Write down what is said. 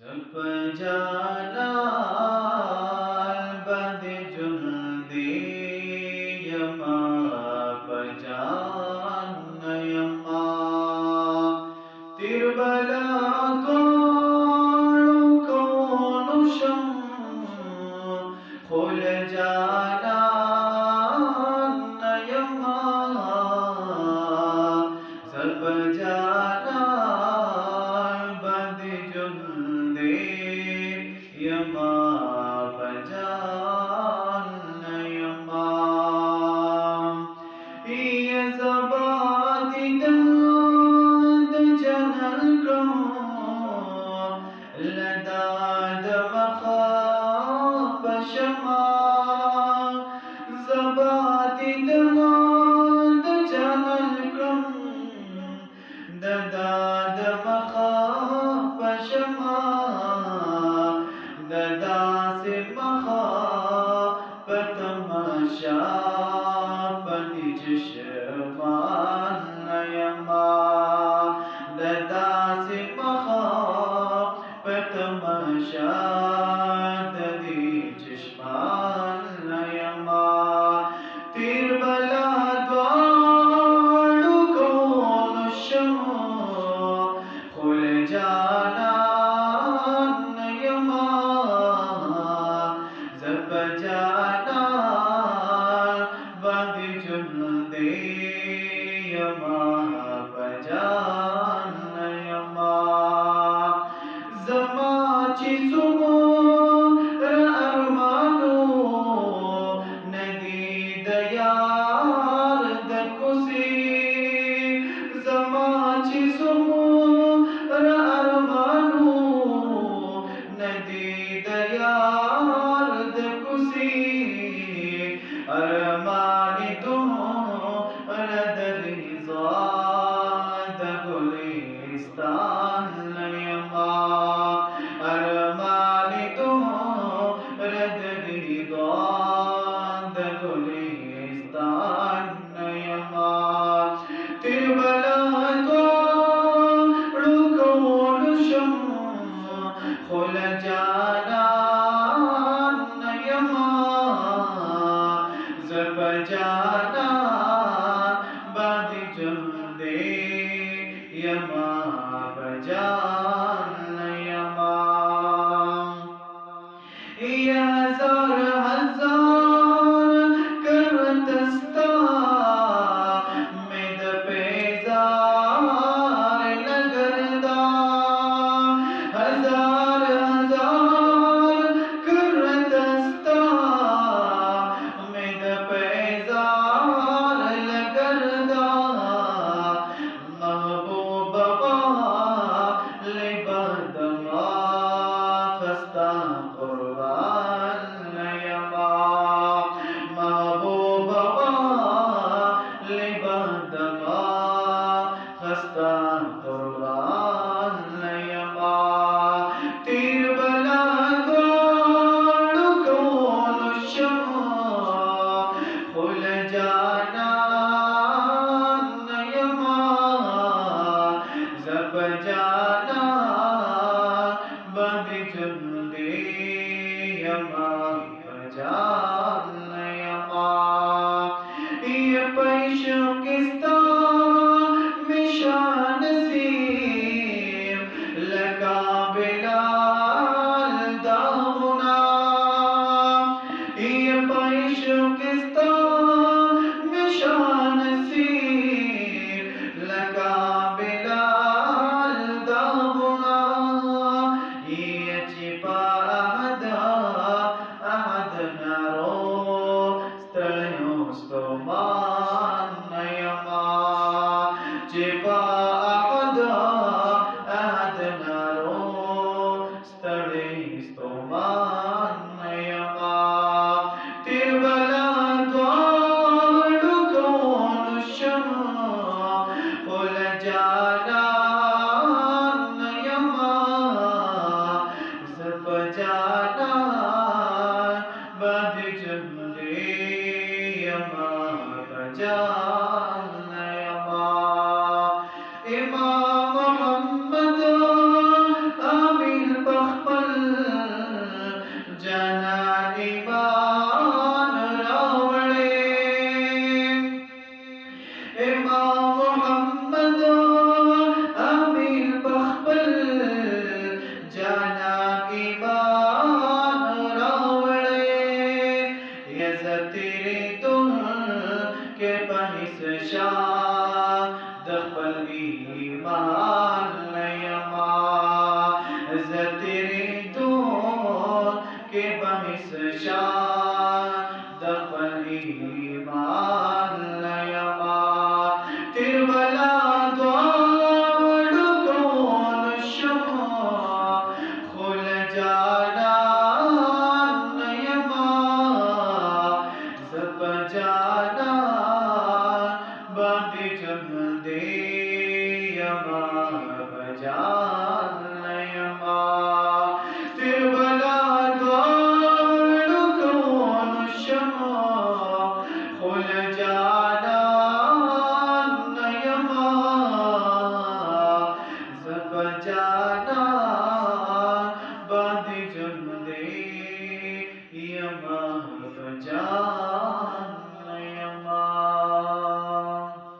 जब जाना बद जुल्दे यमा पजान यमा तिरबला कोनुशम खुल जाना यमा जब जाना बद जुल्दे यमा पजान यमा ये ज़बादी दंद जनल कम लदाद मखाब शमा ज़बादी दंद जनल कम ददाद मखाब शमा ददा से मखाब तमाशा पति चश्मान यमा ददा से मखाब तमाशा ददी चश्मान यमा तीर बला द्वारू कौन शमो खुल जाना यमा जब जाना बद जुल्दे यमा पजान यमा ज़माची सुमो अरमानो नदी दयार दकुसी ज़माची सुमो अरमानो नदी दयार दकुसी अरमानी तुम रदरिज़ा दगुलिस्तान यमा अरमानी तुम रदरिज़ा दगुलिस्तान यमा तिरबला द्वारू कौन शम खुल जाना यमा जब जाना बद जुल्दे यमा पजान यमा ये हजार हजार करतस्ता में दपेजार नगरदा हजार हजार करतस्ता में दपेजार लगरदा महबूबा लिबदमा खस्ता कुर्बान यमा महबूबा लिबदमा खस्ता कुर्बान यमा तीर बला द्वारू कौन शमा खुल जाना यमा जब जाना बद जुल्दे यमा पजान यमा ये पैशो किस्ता मिशान सीम लगा बिलाल दामुना ये पैशो किस्ता मिशान सीम लगा बिलाल दामुना ये छिपा अहद अहद इस शान दफनी